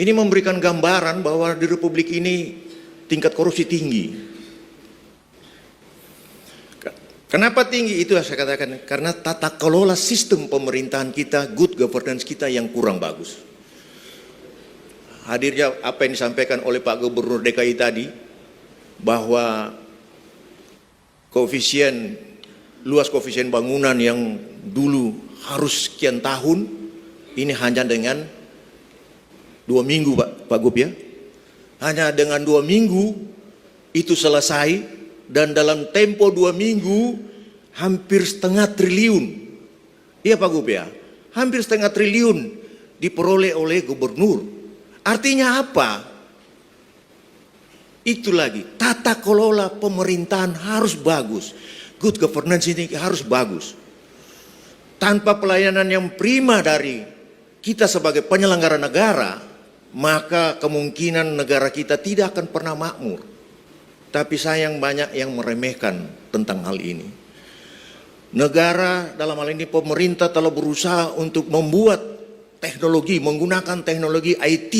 Ini memberikan gambaran bahwa di Republik ini tingkat korupsi tinggi. Kenapa tinggi? Itu yang saya katakan, karena tata kelola sistem pemerintahan kita, good governance kita yang kurang bagus. Hadirnya apa yang disampaikan oleh Pak Gubernur DKI tadi, bahwa luas koefisien bangunan yang dulu harus sekian tahun, ini hanya dengan 2 minggu Pak Gub ya. Hanya dengan 2 minggu itu selesai, dan dalam tempo 2 minggu hampir setengah triliun. Iya Pak Gub ya, hampir setengah triliun diperoleh oleh gubernur. Artinya apa? Itu lagi, tata kelola pemerintahan harus bagus. Good governance ini harus bagus. Tanpa pelayanan yang prima dari kita sebagai penyelenggara negara, maka kemungkinan negara kita tidak akan pernah makmur. Tapi sayang banyak yang meremehkan tentang hal ini. Negara, dalam hal ini pemerintah, telah berusaha untuk membuat teknologi, menggunakan teknologi IT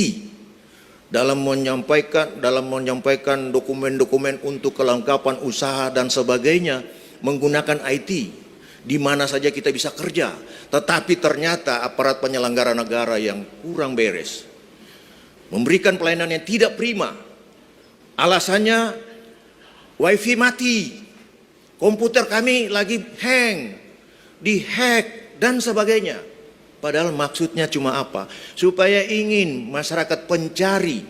dalam menyampaikan dokumen-dokumen untuk kelengkapan usaha dan sebagainya, menggunakan IT di mana saja kita bisa kerja. Tetapi ternyata aparat penyelenggara negara yang kurang beres, memberikan pelayanan yang tidak prima. Alasannya wifi mati, komputer kami lagi hang, dihack dan sebagainya. Padahal maksudnya cuma apa? Supaya ingin masyarakat pencari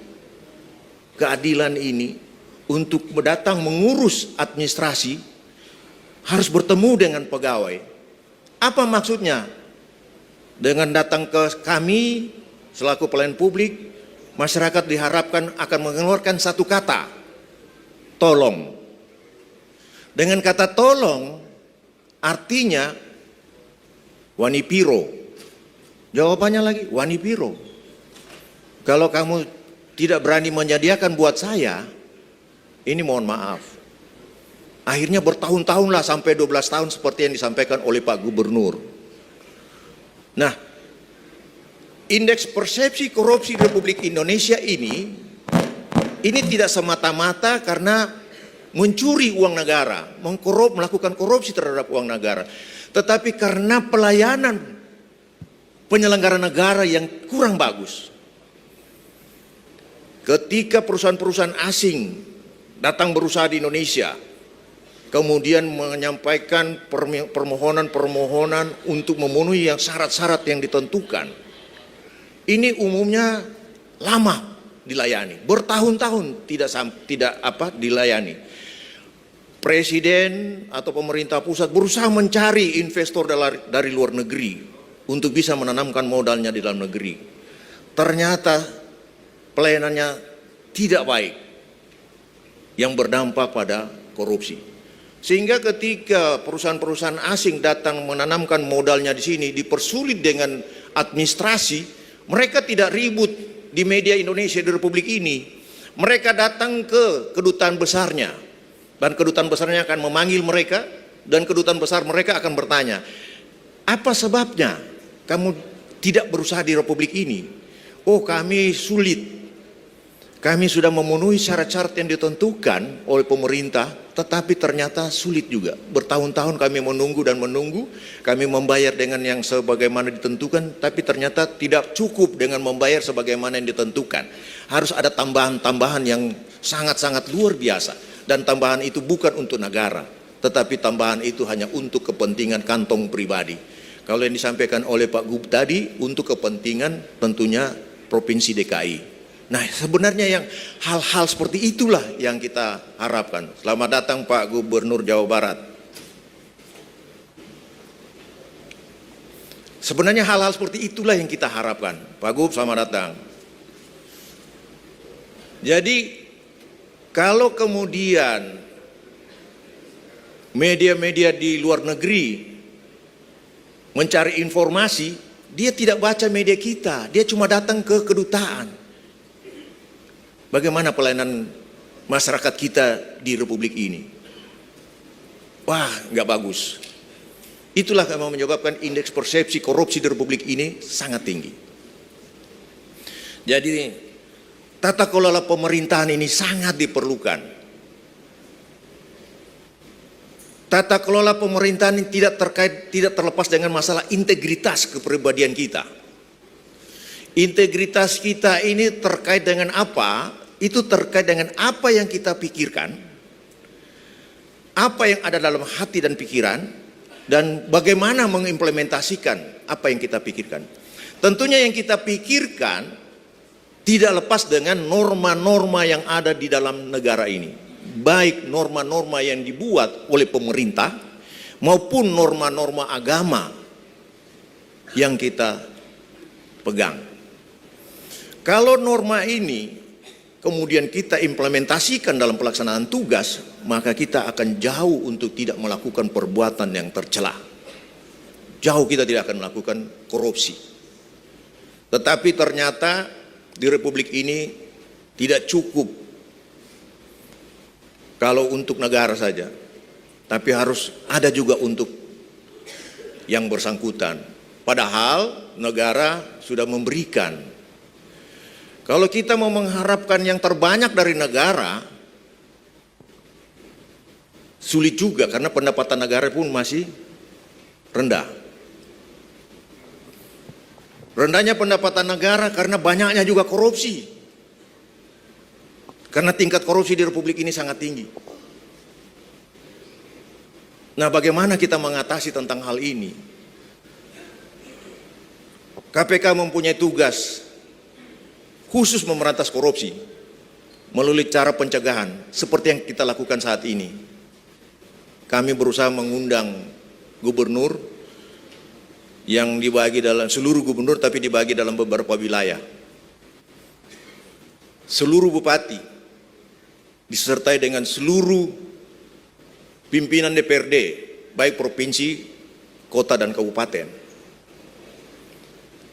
keadilan ini untuk datang mengurus administrasi harus bertemu dengan pegawai. Apa maksudnya? Dengan datang ke kami selaku pelayan publik, masyarakat diharapkan akan mengeluarkan satu kata, tolong. Dengan kata tolong artinya wanipiro. Jawabannya lagi wanipiro. Kalau kamu tidak berani menyediakan buat saya, ini mohon maaf. Akhirnya bertahun-tahun lah, sampai 12 tahun seperti yang disampaikan oleh Pak Gubernur. Nah, indeks persepsi korupsi Republik Indonesia ini tidak semata-mata karena mencuri uang negara, melakukan korupsi terhadap uang negara, tetapi karena pelayanan penyelenggara negara yang kurang bagus. Ketika perusahaan-perusahaan asing datang berusaha di Indonesia, kemudian menyampaikan permohonan-permohonan untuk memenuhi yang syarat-syarat yang ditentukan, ini umumnya lama dilayani, bertahun-tahun tidak dilayani. Presiden atau pemerintah pusat berusaha mencari investor dari luar negeri untuk bisa menanamkan modalnya di dalam negeri. Ternyata pelayanannya tidak baik, yang berdampak pada korupsi. Sehingga ketika perusahaan-perusahaan asing datang menanamkan modalnya di sini, dipersulit dengan administrasi, mereka tidak ribut di media Indonesia di Republik ini. Mereka datang ke kedutaan besarnya, dan kedutaan besarnya akan memanggil mereka, dan kedutaan besar mereka akan bertanya, apa sebabnya kamu tidak berusaha di Republik ini? Oh, kami sulit, kami sudah memenuhi syarat-syarat yang ditentukan oleh pemerintah, tetapi ternyata sulit juga. Bertahun-tahun kami menunggu dan menunggu, kami membayar dengan yang sebagaimana ditentukan, tapi ternyata tidak cukup dengan membayar sebagaimana yang ditentukan. Harus ada tambahan-tambahan yang sangat-sangat luar biasa. Dan tambahan itu bukan untuk negara, tetapi tambahan itu hanya untuk kepentingan kantong pribadi. Kalau yang disampaikan oleh Pak Gub tadi, untuk kepentingan tentunya Provinsi DKI. Nah, sebenarnya yang hal-hal seperti itulah yang kita harapkan. Selamat datang Pak Gubernur Jawa Barat. Sebenarnya hal-hal seperti itulah yang kita harapkan. Pak Gub, selamat datang. Jadi kalau kemudian media-media di luar negeri mencari informasi, dia tidak baca media kita, dia cuma datang ke kedutaan. Bagaimana pelayanan masyarakat kita di Republik ini? Wah, nggak bagus. Itulah yang menyebabkan indeks persepsi korupsi di Republik ini sangat tinggi. Jadi tata kelola pemerintahan ini sangat diperlukan. Tata kelola pemerintahan ini tidak terlepas dengan masalah integritas kepribadian kita. Integritas kita ini terkait dengan apa? Itu terkait dengan apa yang kita pikirkan, apa yang ada dalam hati dan pikiran, dan bagaimana mengimplementasikan apa yang kita pikirkan. Tentunya yang kita pikirkan tidak lepas dengan norma-norma yang ada di dalam negara ini, baik norma-norma yang dibuat oleh pemerintah maupun norma-norma agama yang kita pegang. Kalau norma ini kemudian kita implementasikan dalam pelaksanaan tugas, maka kita akan jauh untuk tidak melakukan perbuatan yang tercela. Jauh kita tidak akan melakukan korupsi. Tetapi ternyata di Republik ini tidak cukup kalau untuk negara saja, tapi harus ada juga untuk yang bersangkutan. Padahal negara sudah memberikan. Kalau kita mau mengharapkan yang terbanyak dari negara, sulit juga karena pendapatan negara pun masih rendah. Rendahnya pendapatan negara karena banyaknya juga korupsi. Karena tingkat korupsi di Republik ini sangat tinggi. Nah, bagaimana kita mengatasi tentang hal ini? KPK mempunyai tugas khusus memberantas korupsi melalui cara pencegahan seperti yang kita lakukan saat ini. Kami berusaha mengundang gubernur yang dibagi dalam seluruh gubernur tapi dibagi dalam beberapa wilayah. Seluruh bupati disertai dengan seluruh pimpinan DPRD baik provinsi, kota dan kabupaten.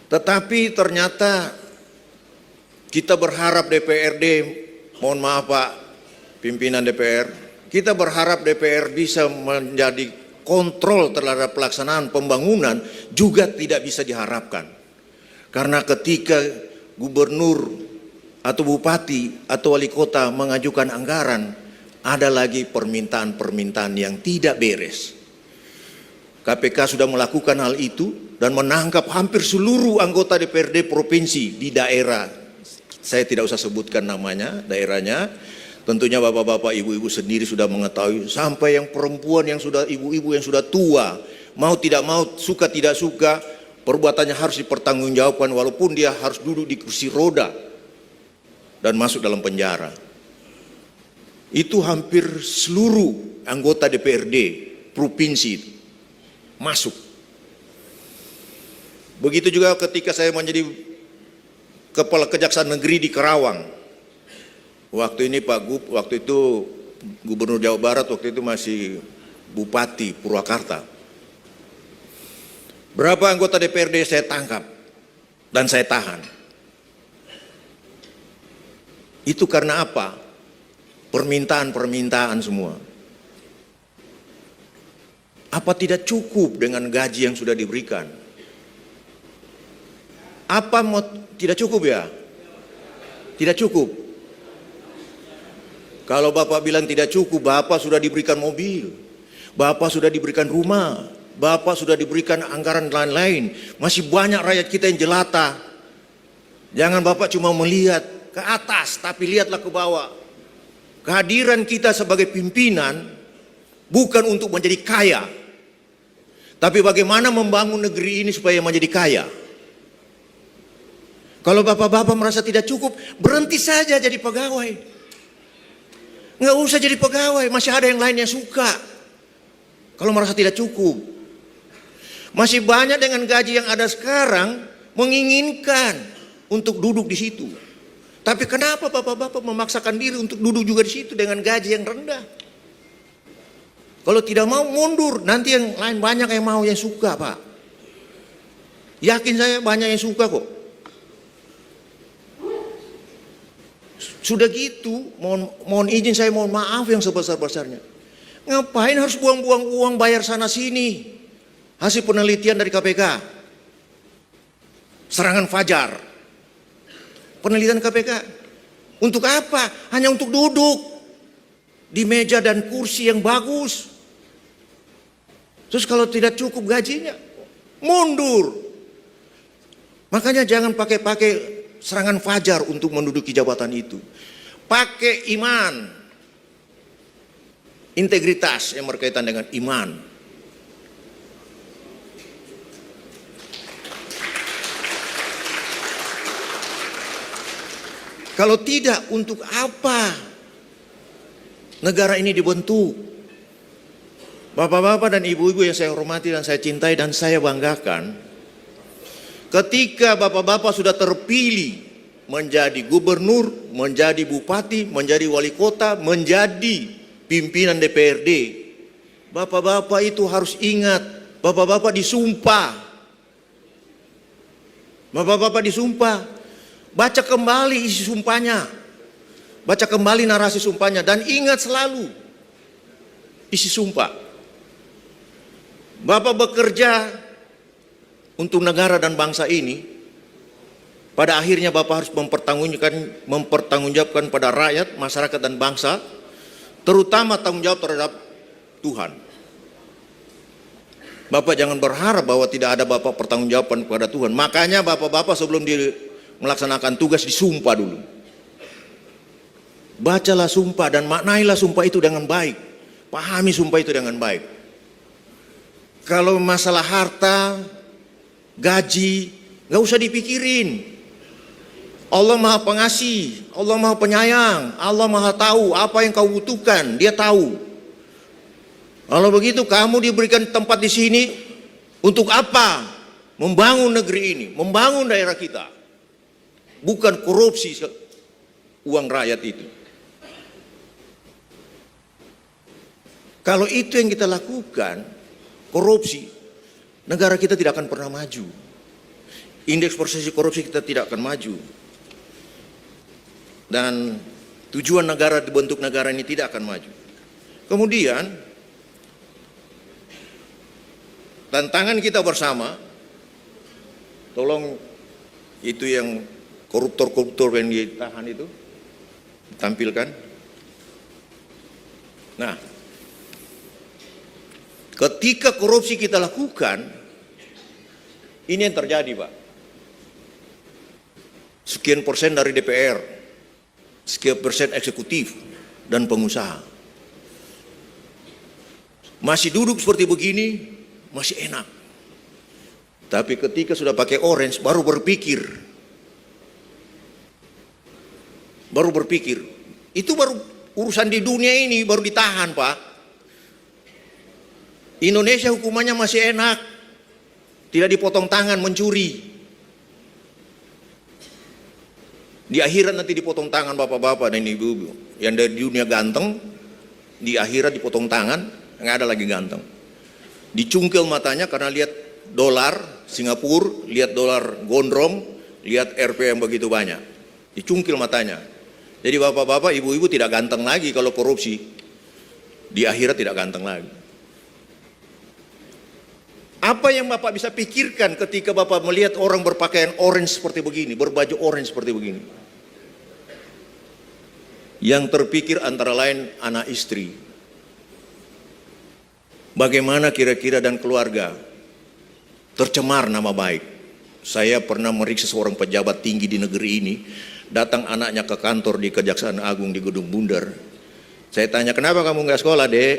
Tetapi ternyata kita berharap DPRD, mohon maaf Pak pimpinan DPR, kita berharap DPR bisa menjadi kontrol terhadap pelaksanaan pembangunan juga tidak bisa diharapkan. Karena ketika gubernur atau bupati atau wali kota mengajukan anggaran, ada lagi permintaan-permintaan yang tidak beres. KPK sudah melakukan hal itu dan menangkap hampir seluruh anggota DPRD provinsi di daerah. Saya tidak usah sebutkan namanya, daerahnya. Tentunya bapak-bapak, ibu-ibu sendiri sudah mengetahui. Sampai yang perempuan yang sudah ibu-ibu yang sudah tua, mau tidak mau, suka tidak suka, perbuatannya harus dipertanggungjawabkan walaupun dia harus duduk di kursi roda dan masuk dalam penjara. Itu hampir seluruh anggota DPRD provinsi masuk. Begitu juga ketika saya menjadi Kepala Kejaksaan Negeri di Karawang. Waktu ini Pak Gub, waktu itu Gubernur Jawa Barat, waktu itu masih Bupati Purwakarta. Berapa anggota DPRD saya tangkap dan saya tahan. Itu karena apa? Permintaan-permintaan semua. Apa tidak cukup dengan gaji yang sudah diberikan? Apa mau tidak cukup ya? Tidak cukup. Kalau Bapak bilang tidak cukup, Bapak sudah diberikan mobil, Bapak sudah diberikan rumah, Bapak sudah diberikan anggaran lain-lain. Masih banyak rakyat kita yang jelata. Jangan Bapak cuma melihat ke atas, tapi lihatlah ke bawah. Kehadiran kita sebagai pimpinan bukan untuk menjadi kaya, tapi bagaimana membangun negeri ini supaya menjadi kaya. Kalau bapak-bapak merasa tidak cukup, berhenti saja jadi pegawai. Nggak usah jadi pegawai, masih ada yang lain yang suka. Kalau merasa tidak cukup. Masih banyak dengan gaji yang ada sekarang menginginkan untuk duduk di situ. Tapi kenapa bapak-bapak memaksakan diri untuk duduk juga di situ dengan gaji yang rendah? Kalau tidak mau mundur, nanti yang lain banyak yang mau, yang suka Pak. Yakin saya banyak yang suka kok. Sudah gitu, mohon izin saya mohon maaf yang sebesar-besarnya. Ngapain harus buang-buang uang bayar sana sini? Hasil penelitian dari KPK. Serangan fajar. penelitian KPK. Untuk apa? Hanya untuk duduk di meja dan kursi yang bagus. Terus kalau tidak cukup gajinya, mundur. Makanya jangan pakai serangan fajar untuk menduduki jabatan itu. Pakai iman, integritas yang berkaitan dengan iman. Kalau tidak, untuk apa negara ini dibentuk? Bapak-bapak dan ibu-ibu yang saya hormati dan saya cintai dan saya banggakan, ketika bapak-bapak sudah terpilih menjadi gubernur, menjadi bupati, menjadi wali kota, menjadi pimpinan DPRD, bapak-bapak itu harus ingat, bapak-bapak disumpah. Bapak-bapak disumpah. Baca kembali isi sumpahnya. Baca kembali narasi sumpahnya dan ingat selalu isi sumpah. Bapak bekerja untuk negara dan bangsa ini. Pada akhirnya Bapak harus mempertanggungjawabkan pada rakyat, masyarakat dan bangsa, terutama tanggung jawab terhadap Tuhan. Bapak jangan berharap bahwa tidak ada Bapak pertanggungjawaban kepada Tuhan. Makanya Bapak-bapak sebelum melaksanakan tugas disumpah dulu. Bacalah sumpah dan maknailah sumpah itu dengan baik. Pahami sumpah itu dengan baik. Kalau masalah harta, gaji, nggak usah dipikirin. Allah Maha Pengasih, Allah Maha Penyayang, Allah Maha tahu apa yang kau butuhkan, Dia tahu. Kalau begitu kamu diberikan tempat di sini untuk apa? Membangun negeri ini, membangun daerah kita. Bukan korupsi uang rakyat itu. Kalau itu yang kita lakukan, korupsi, negara kita tidak akan pernah maju. Indeks persepsi korupsi kita tidak akan maju. Dan tujuan negara dibentuk negara ini tidak akan maju. Kemudian, tantangan kita bersama, tolong itu yang koruptor-koruptor yang ditahan itu tampilkan. Nah, ketika korupsi kita lakukan, ini yang terjadi, Pak. Sekian persen dari DPR, sekian persen eksekutif dan pengusaha. Masih duduk seperti begini, masih enak. Tapi ketika sudah pakai orange, baru berpikir. Itu baru urusan di dunia ini baru ditahan, Pak. Indonesia hukumannya masih enak. Tidak dipotong tangan mencuri. Di akhirat nanti dipotong tangan bapak-bapak dan ibu-ibu. Yang dari dunia ganteng, di akhirat dipotong tangan, nggak ada lagi ganteng. Dicungkil matanya karena lihat dolar Singapura, lihat dolar gondrong, lihat Rp yang begitu banyak. Dicungkil matanya. Jadi bapak-bapak, ibu-ibu tidak ganteng lagi kalau korupsi. Di akhirat tidak ganteng lagi. Apa yang Bapak bisa pikirkan ketika Bapak melihat orang berpakaian orange seperti begini, berbaju orange seperti begini? Yang terpikir antara lain anak istri. Bagaimana kira-kira dan keluarga tercemar nama baik. Saya pernah meriksa seorang pejabat tinggi di negeri ini. Datang anaknya ke kantor di Kejaksaan Agung di Gedung Bundar. Saya tanya, kenapa kamu nggak sekolah, Dek?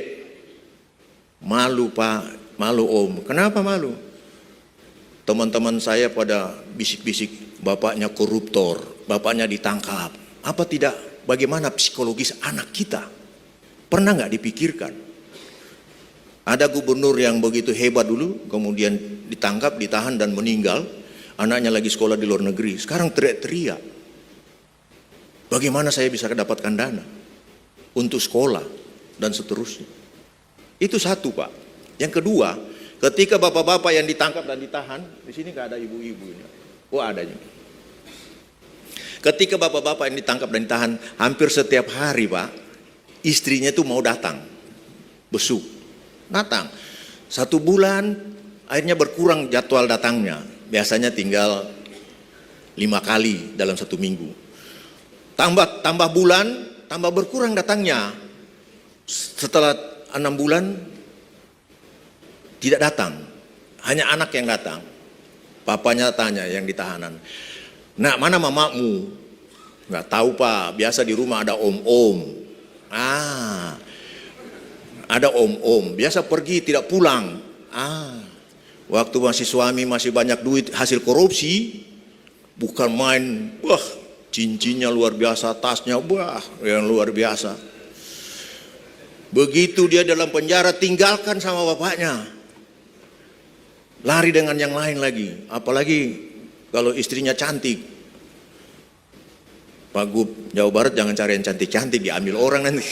Malu, Pak. Malu, Om. Kenapa malu? Teman-teman saya pada bisik-bisik, bapaknya koruptor, bapaknya ditangkap. Apa tidak? Bagaimana psikologis anak kita? Pernah nggak dipikirkan? Ada gubernur yang begitu hebat dulu, kemudian ditangkap, ditahan dan meninggal. Anaknya lagi sekolah di luar negeri. Sekarang teriak-teriak. Bagaimana saya bisa mendapatkan dana untuk sekolah dan seterusnya. Itu satu, Pak. Yang kedua, ketika bapak-bapak yang ditangkap dan ditahan, di sini nggak ada ibu-ibu ini. Oh, adanya. Ketika bapak-bapak yang ditangkap dan ditahan, hampir setiap hari, Pak, istrinya itu mau datang, besuk, datang. 1 bulan, akhirnya berkurang jadwal datangnya. Biasanya tinggal 5 kali dalam 1 minggu. Tambah bulan, tambah berkurang datangnya. Setelah 6 bulan tidak datang, hanya anak yang datang. Papanya tanya yang di tahanan, "Nak, mana mamamu?" "Nggak tahu Pak, biasa di rumah ada om-om." Ada om-om, biasa pergi tidak pulang. Waktu masih suami masih banyak duit hasil korupsi, bukan main, wah cincinnya luar biasa, tasnya wah yang luar biasa. Begitu dia dalam penjara, tinggalkan sama bapaknya, lari dengan yang lain lagi, apalagi kalau istrinya cantik. Pak Gub, Jawa Barat jangan cari yang cantik-cantik, diambil orang nanti.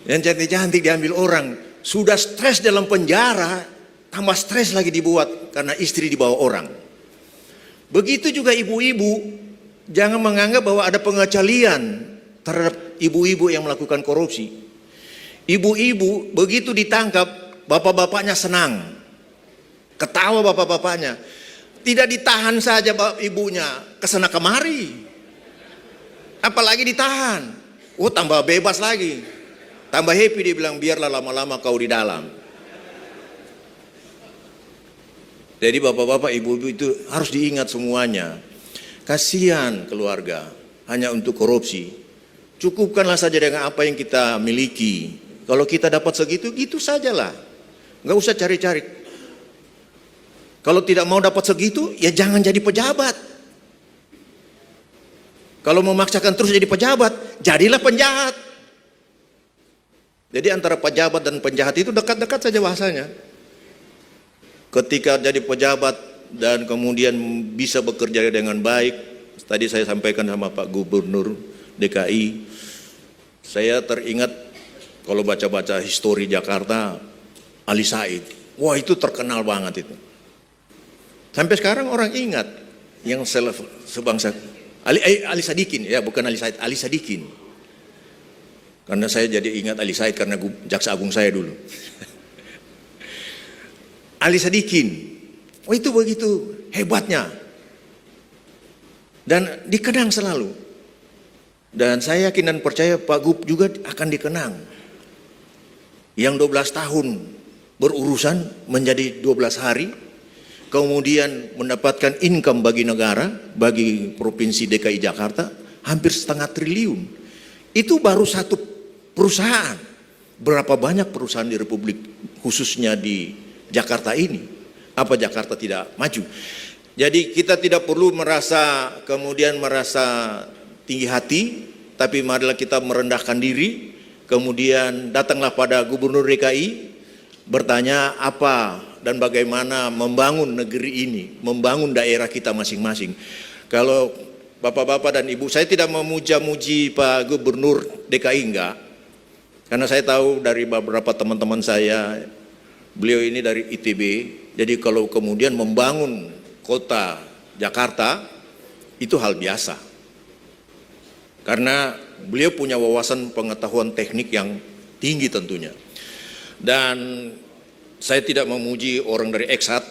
Yang cantik-cantik diambil orang. Sudah stres dalam penjara, tambah stres lagi dibuat karena istri dibawa orang. Begitu juga ibu-ibu, jangan menganggap bahwa ada pengecualian terhadap ibu-ibu yang melakukan korupsi. Ibu-ibu begitu ditangkap, bapak-bapaknya senang, ketawa bapak-bapaknya. Tidak ditahan saja ibunya, kesana kemari, apalagi ditahan. Tambah bebas lagi, tambah happy, dia bilang biarlah lama-lama kau di dalam. Jadi bapak-bapak, ibu-ibu itu harus diingat semuanya. Kasihan keluarga hanya untuk korupsi. Cukupkanlah saja dengan apa yang kita miliki. Kalau kita dapat segitu, gitu sajalah, nggak usah cari-cari. Kalau tidak mau dapat segitu, ya jangan jadi pejabat. Kalau memaksakan terus jadi pejabat, jadilah penjahat. Jadi antara pejabat dan penjahat itu dekat-dekat saja bahasanya. Ketika jadi pejabat dan kemudian bisa bekerja dengan baik, tadi saya sampaikan sama Pak Gubernur DKI, saya teringat kalau baca-baca histori Jakarta, Ali Said. Wah, itu terkenal banget itu. Sampai sekarang orang ingat yang sebangsa. Ali Sadikin, ya bukan Ali Said, Ali Sadikin. Karena saya jadi ingat Ali Said karena jaksa agung saya dulu. Ali Sadikin, itu begitu hebatnya. Dan dikenang selalu. Dan saya yakin dan percaya Pak Gub juga akan dikenang. Yang 12 tahun berurusan menjadi 12 hari, kemudian mendapatkan income bagi negara, bagi Provinsi DKI Jakarta, hampir 0,5 triliun. Itu baru satu perusahaan. Berapa banyak perusahaan di Republik, khususnya di Jakarta ini. Apa Jakarta tidak maju? Jadi kita tidak perlu merasa tinggi hati, tapi marilah kita merendahkan diri, kemudian datanglah pada Gubernur DKI, bertanya apa dan bagaimana membangun negeri ini, membangun daerah kita masing-masing. Kalau bapak-bapak dan ibu, saya tidak memuja-muji Pak Gubernur DKI, enggak. Karena saya tahu dari beberapa teman-teman saya, beliau ini dari ITB, jadi kalau kemudian membangun kota Jakarta, itu hal biasa. Karena beliau punya wawasan pengetahuan teknik yang tinggi tentunya. Dan saya tidak memuji orang dari Eksat.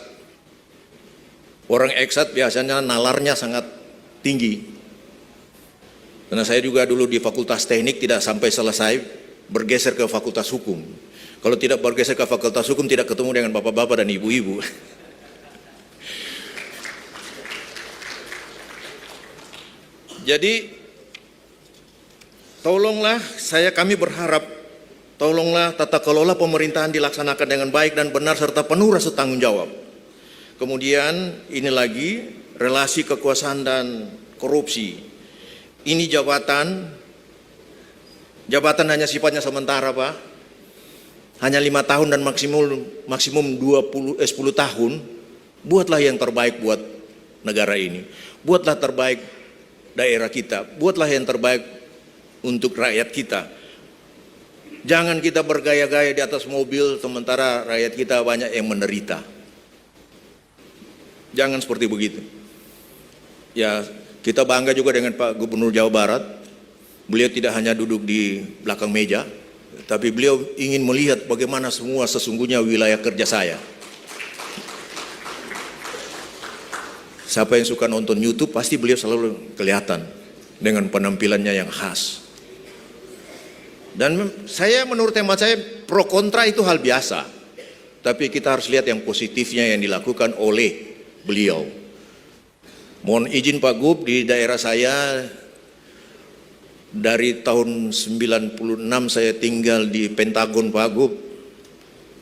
Orang Eksat biasanya nalarnya sangat tinggi. Karena saya juga dulu di Fakultas Teknik tidak sampai selesai, bergeser ke Fakultas Hukum. Kalau tidak bergeser ke Fakultas Hukum, tidak ketemu dengan bapak-bapak dan ibu-ibu. Jadi tolonglah, kami berharap, tolonglah tata kelola pemerintahan dilaksanakan dengan baik dan benar serta penuh rasa tanggung jawab. Kemudian ini lagi relasi kekuasaan dan korupsi. Ini jabatan hanya sifatnya sementara, Pak. Hanya 5 tahun dan maksimum 10 tahun. Buatlah yang terbaik buat negara ini. Buatlah terbaik daerah kita. Buatlah yang terbaik untuk rakyat kita. Jangan kita bergaya-gaya di atas mobil sementara rakyat kita banyak yang menderita. Jangan seperti begitu. Ya, kita bangga juga dengan Pak Gubernur Jawa Barat. Beliau tidak hanya duduk di belakang meja, tapi beliau ingin melihat bagaimana semua sesungguhnya wilayah kerja saya. Siapa yang suka nonton YouTube pasti beliau selalu kelihatan dengan penampilannya yang khas. Dan menurut hemat saya pro kontra itu hal biasa. Tapi kita harus lihat yang positifnya yang dilakukan oleh beliau. Mohon izin Pak Gub, di daerah saya dari tahun 96 saya tinggal di Pentagon Pak Gub.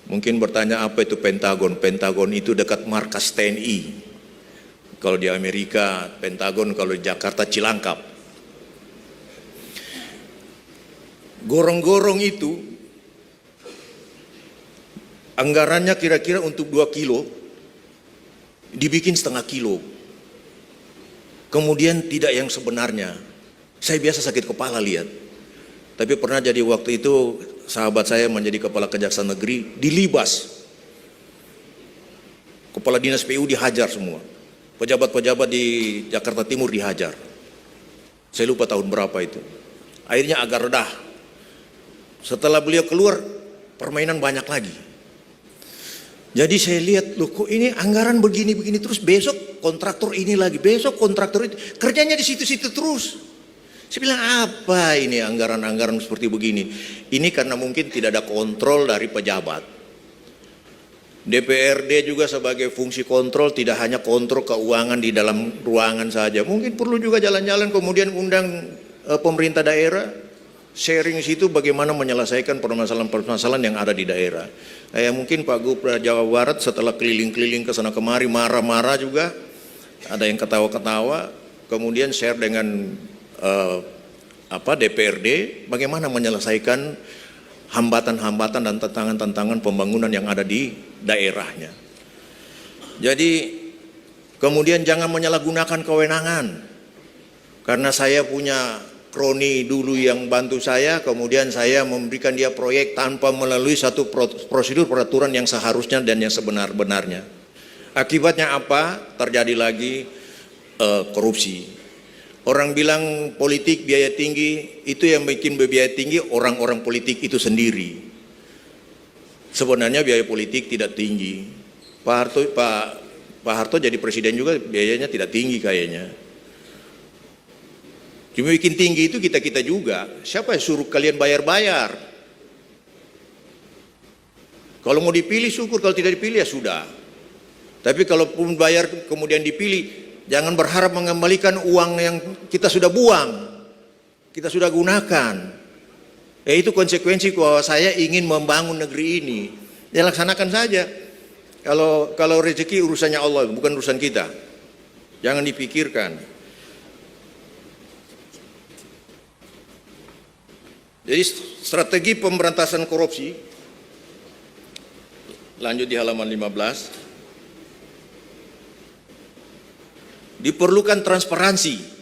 Mungkin bertanya apa itu Pentagon? Pentagon itu dekat markas TNI. Kalau di Amerika Pentagon, kalau di Jakarta Cilangkap. Gorong-gorong itu anggarannya kira-kira untuk 2 kilo dibikin setengah kilo. Kemudian tidak yang sebenarnya. Saya biasa sakit kepala lihat. Tapi pernah jadi waktu itu sahabat saya menjadi kepala kejaksaan negeri dilibas. Kepala dinas PU dihajar semua. Pejabat-pejabat di Jakarta Timur dihajar. Saya lupa tahun berapa itu. Akhirnya agak redah. Setelah beliau keluar, permainan banyak lagi. Jadi saya lihat, loh kok ini anggaran begini-begini terus, besok kontraktor ini lagi, besok kontraktor itu. Kerjanya di situ-situ terus. Saya bilang, apa ini anggaran-anggaran seperti begini? Ini karena mungkin tidak ada kontrol dari pejabat. DPRD juga sebagai fungsi kontrol tidak hanya kontrol keuangan di dalam ruangan saja. Mungkin perlu juga jalan-jalan kemudian undang pemerintah daerah, sharing situ bagaimana menyelesaikan permasalahan-permasalahan yang ada di daerah. Mungkin Pak Gubernur Jawa Barat setelah keliling-keliling ke sana kemari marah-marah juga, ada yang ketawa-ketawa, kemudian share dengan DPRD bagaimana menyelesaikan hambatan-hambatan dan tantangan-tantangan pembangunan yang ada di daerahnya. Jadi kemudian jangan menyalahgunakan kewenangan. Karena saya punya kroni dulu yang bantu saya, kemudian saya memberikan dia proyek tanpa melalui satu prosedur peraturan yang seharusnya dan yang sebenar-benarnya. Akibatnya apa? Terjadi lagi korupsi. Orang bilang politik biaya tinggi, itu yang bikin biaya tinggi orang-orang politik itu sendiri. Sebenarnya biaya politik tidak tinggi. Pak Harto jadi presiden juga biayanya tidak tinggi kayaknya. Cuma bikin tinggi itu kita-kita juga. Siapa yang suruh kalian bayar-bayar? Kalau mau dipilih syukur, kalau tidak dipilih ya sudah. Tapi kalau pun bayar kemudian dipilih, jangan berharap mengembalikan uang yang kita sudah buang, kita sudah gunakan. Itu konsekuensi bahwa saya ingin membangun negeri ini. Ya laksanakan saja. Kalau rezeki urusannya Allah, bukan urusan kita. Jangan dipikirkan. Jadi strategi pemberantasan korupsi, lanjut di halaman 15. Diperlukan transparansi.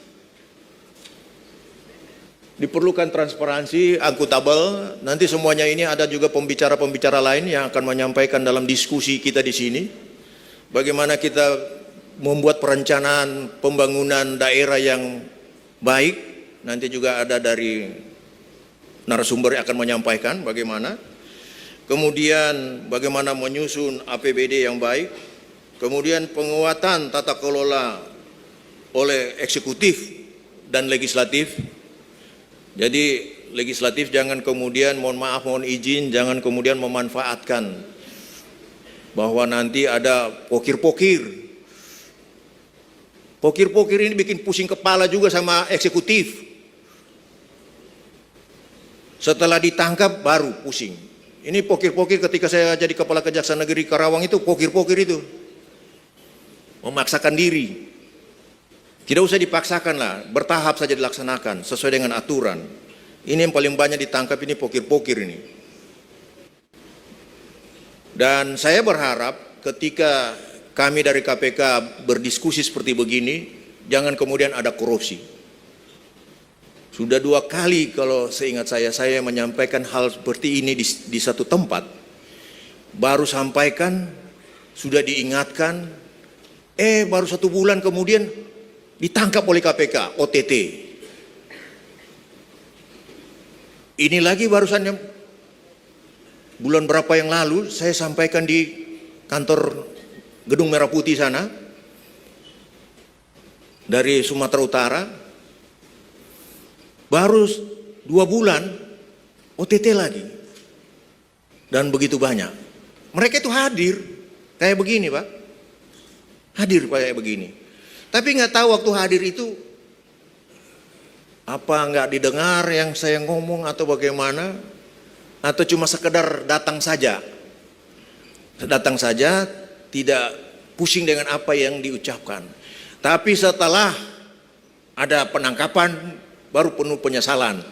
Diperlukan transparansi, akuntabel. Nanti semuanya ini ada juga pembicara-pembicara lain yang akan menyampaikan dalam diskusi kita di sini. Bagaimana kita membuat perencanaan pembangunan daerah yang baik. Nanti juga ada dari narasumber yang akan menyampaikan bagaimana. Kemudian bagaimana menyusun APBD yang baik. Kemudian penguatan tata kelola oleh eksekutif dan legislatif. Jadi legislatif jangan kemudian mohon izin, jangan kemudian memanfaatkan bahwa nanti ada pokir-pokir. Pokir-pokir ini bikin pusing kepala juga sama eksekutif. Setelah ditangkap baru pusing. Ini pokir-pokir ketika saya jadi kepala Kejaksaan Negeri Karawang itu pokir-pokir itu. Memaksakan diri. Tidak usah dipaksakan lah, bertahap saja dilaksanakan sesuai dengan aturan. Ini yang paling banyak ditangkap ini pokir-pokir ini. Dan saya berharap ketika kami dari KPK berdiskusi seperti begini, jangan kemudian ada korupsi. Sudah 2 kali kalau seingat saya menyampaikan hal seperti ini di satu tempat. Baru sampaikan, sudah diingatkan, baru 1 bulan kemudian ditangkap oleh KPK, OTT. Ini lagi barusan bulan berapa yang lalu saya sampaikan di kantor Gedung Merah Putih sana. dari Sumatera Utara, baru 2 bulan OTT lagi. Dan begitu banyak. Mereka itu hadir kayak begini, Pak. Hadir kayak begini. Tapi nggak tahu waktu hadir itu apa nggak didengar yang saya ngomong atau bagaimana, atau cuma sekedar datang saja. Datang saja, tidak pusing dengan apa yang diucapkan. Tapi setelah ada penangkapan, baru penuh penyesalan.